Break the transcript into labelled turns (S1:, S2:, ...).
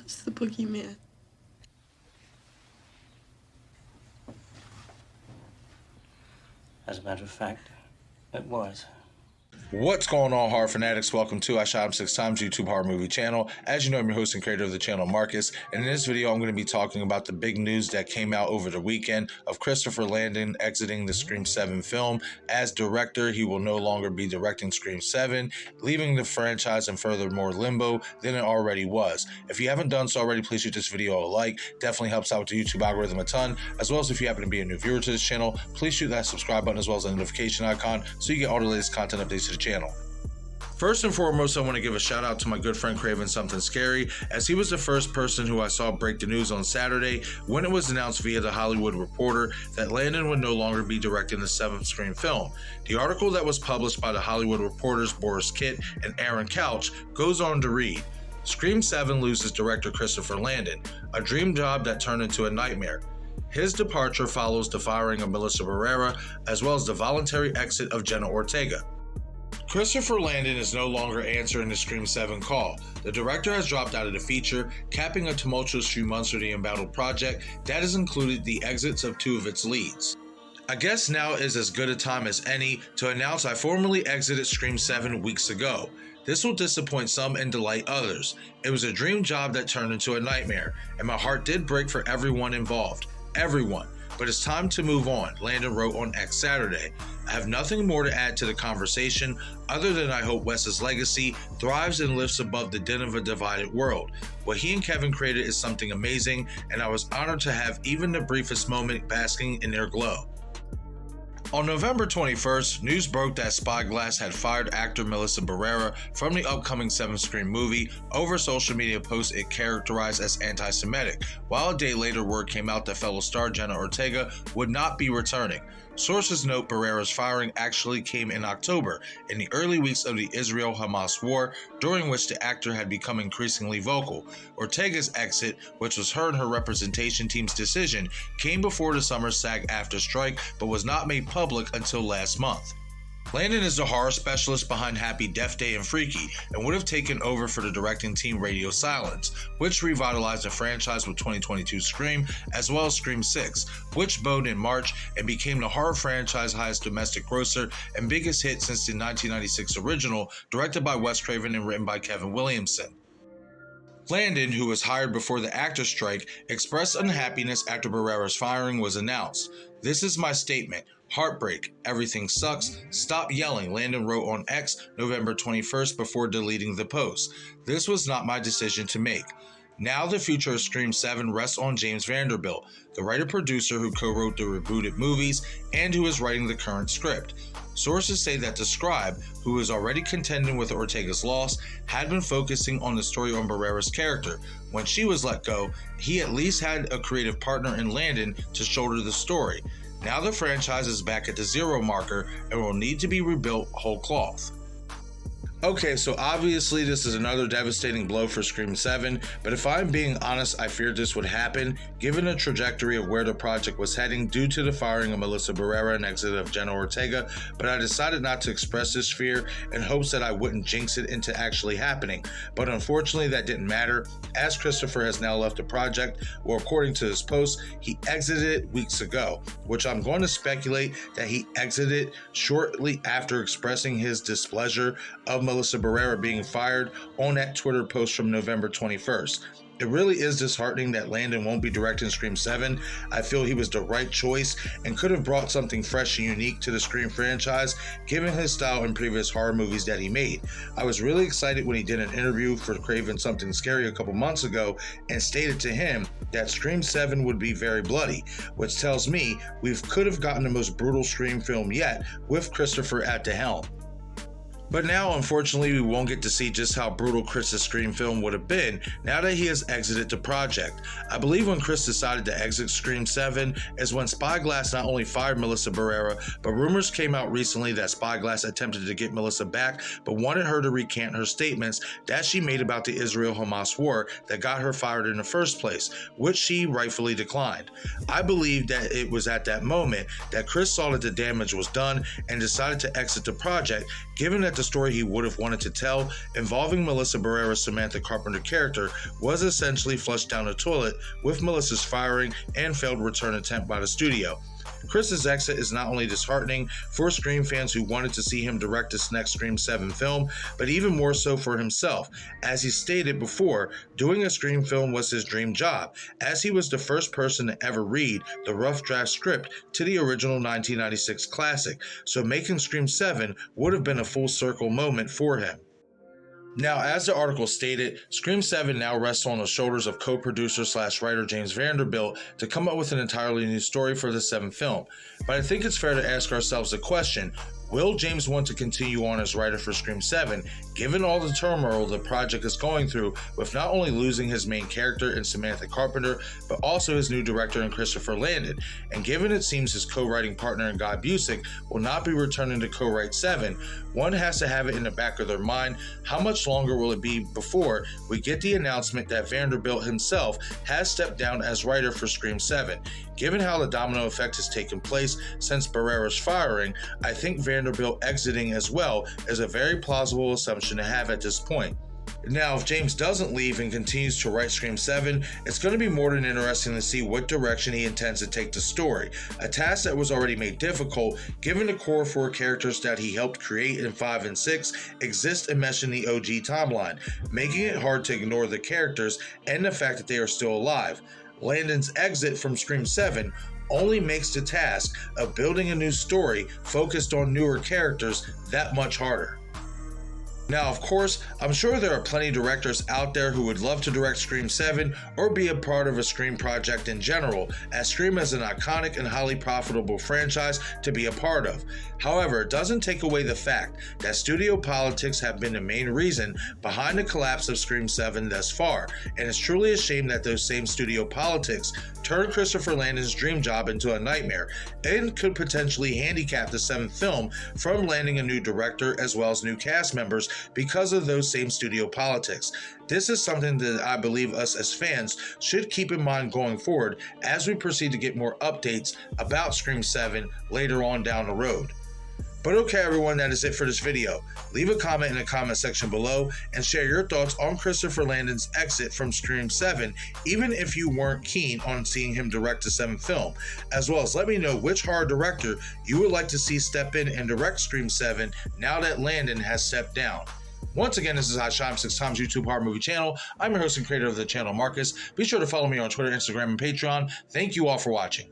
S1: was the boogeyman.
S2: As a matter of fact, it was.
S3: What's going on, horror fanatics? Welcome to I Shot Him 6 Times YouTube horror movie channel. As you know, I'm your host and creator of the channel, Marcus, and in this video I'm going to be talking about the big news that came out over the weekend of Christopher Landon exiting the Scream 7 film. As director, he will no longer be directing Scream 7, leaving the franchise in furthermore limbo than it already was. If you haven't done so already, please shoot this video a like. Definitely helps out with the YouTube algorithm a ton, as well as if you happen to be a new viewer to this channel, please shoot that subscribe button as well as the notification icon so you get all the latest content updates to the channel. First and foremost, I want to give a shout out to my good friend Craven Something Scary, as he was the first person who I saw break the news on Saturday when it was announced via The Hollywood Reporter that Landon would no longer be directing the 7th Scream film. The article that was published by The Hollywood Reporters Boris Kitt and Aaron Couch goes on to read, Scream 7 loses director Christopher Landon, a dream job that turned into a nightmare. His departure follows the firing of Melissabarrera, as well as the voluntary exit of Jenna Ortega. Christopher Landon is no longer answering the Scream 7 call. The director has dropped out of the feature, capping a tumultuous few months for the embattled project that has included the exits of 2 of its leads. I guess now is as good a time as any to announce I formally exited Scream 7 weeks ago. This will disappoint some and delight others. It was a dream job that turned into a nightmare, and my heart did break for everyone involved. Everyone. But it's time to move on, Landon wrote on X Saturday. I have nothing more to add to the conversation other than I hope Wes's legacy thrives and lifts above the din of a divided world. What he and Kevin created is something amazing, and I was honored to have even the briefest moment basking in their glow. On November 21st, news broke that Spyglass had fired actor Melissabarrera from the upcoming 7th Scream movie over social media posts it characterized as anti-Semitic, while a day later word came out that fellow star Jenna Ortega would not be returning. Sources note Barrera's firing actually came in October, in the early weeks of the Israel-Hamas war, during which the actor had become increasingly vocal. Ortega's exit, which was her and her representation team's decision, came before the summer SAG-AFTRA strike, but was not made public until last month. Landon is the horror specialist behind Happy Death Day and Freaky, and would have taken over for the directing team Radio Silence, which revitalized the franchise with 2022 Scream, as well as Scream 6, which bowed in March and became the horror franchise's highest domestic grosser and biggest hit since the 1996 original, directed by Wescraven and written by Kevin Williamson. Landon, who was hired before the actors' strike, expressed unhappiness after Barrera's firing was announced. This is my statement. Heartbreak. Everything sucks. Stop yelling, Landon wrote on X November 21st before deleting the post. This was not my decision to make. Now the future of Scream 7 rests on James Vanderbilt, the writer-producer who co-wrote the rebooted movies and who is writing the current script. Sources say that the scribe, who is already contending with Ortega's loss, had been focusing on the story on Barrera's character. When she was let go, he at least had a creative partner in Landon to shoulder the story. Now the franchise is back at the 0 marker and will need to be rebuilt whole cloth. Okay, so obviously this is another devastating blow for Scream 7, but if I'm being honest, I feared this would happen, given the trajectory of where the project was heading due to the firing of Melissabarrera and exit of Jenna Ortega, but I decided not to express this fear in hopes that I wouldn't jinx it into actually happening. But unfortunately that didn't matter, as Christopher has now left the project, or according to his post, he exited it weeks ago, which I'm going to speculate that he exited shortly after expressing his displeasure of Melissabarrera being fired on that Twitter post from November 21st. It really is disheartening that Landon won't be directing Scream 7. I feel he was the right choice and could have brought something fresh and unique to the Scream franchise, given his style in previous horror movies that he made. I was really excited when he did an interview for Craven Something Scary a couple months ago and stated to him that Scream 7 would be very bloody, which tells me we could have gotten the most brutal Scream film yet with Christopher at the helm. But now, unfortunately, we won't get to see just how brutal Chris's Scream film would have been now that he has exited the project. I believe when Chris decided to exit Scream 7 is when Spyglass not only fired Melissabarrera, but rumors came out recently that Spyglass attempted to get Melissa back, but wanted her to recant her statements that she made about the Israel-Hamas war that got her fired in the first place, which she rightfully declined. I believe that it was at that moment that Chris saw that the damage was done and decided to exit the project, given that the story he would have wanted to tell involving Melissa Barrera's Samantha Carpenter character was essentially flushed down the toilet with Melissa's firing and failed return attempt by the studio. Chris's exit is not only disheartening for Scream fans who wanted to see him direct this next Scream 7 film, but even more so for himself. As he stated before, doing a Scream film was his dream job, as he was the first person to ever read the rough draft script to the original 1996 classic, so making Scream 7 would have been a full circle moment for him. Now, as the article stated, Scream 7 now rests on the shoulders of co-producer/writer James Vanderbilt to come up with an entirely new story for the 7th film. But I think it's fair to ask ourselves the question, will James want to continue on as writer for Scream 7, given all the turmoil the project is going through with not only losing his main character in Samantha Carpenter, but also his new director in Christopher Landon, and given it seems his co-writing partner in Guy Busick will not be returning to co-write 7, one has to have it in the back of their mind, how much longer will it be before we get the announcement that Vanderbilt himself has stepped down as writer for Scream 7. Given how the domino effect has taken place since Barrera's firing, I think Vanderbilt exiting as well is a very plausible assumption to have at this point. Now, if James doesn't leave and continues to write Scream 7, it's going to be more than interesting to see what direction he intends to take the story, a task that was already made difficult given the core 4 characters that he helped create in 5 and 6 exist and mesh in the OG timeline, making it hard to ignore the characters and the fact that they are still alive. Landon's exit from Scream 7 only makes the task of building a new story focused on newer characters that much harder. Now, of course, I'm sure there are plenty of directors out there who would love to direct Scream 7 or be a part of a Scream project in general, as Scream is an iconic and highly profitable franchise to be a part of. However, it doesn't take away the fact that studio politics have been the main reason behind the collapse of Scream 7 thus far, and it's truly a shame that those same studio politics turned Christopher Landon's dream job into a nightmare and could potentially handicap the 7th film from landing a new director as well as new cast members because of those same studio politics. This is something that I believe us as fans should keep in mind going forward as we proceed to get more updates about Scream 7 later on down the road. But okay everyone, that is it for this video. Leave a comment in the comment section below and share your thoughts on Christopher Landon's exit from Scream 7, even if you weren't keen on seeing him direct the 7th film, as well as let me know which horror director you would like to see step in and direct Scream 7 now that Landon has stepped down. Once again, this is I Shine 6 Times YouTube Horror Movie Channel. I'm your host and creator of the channel, Marcus. Be sure to follow me on Twitter, Instagram, and Patreon. Thank you all for watching.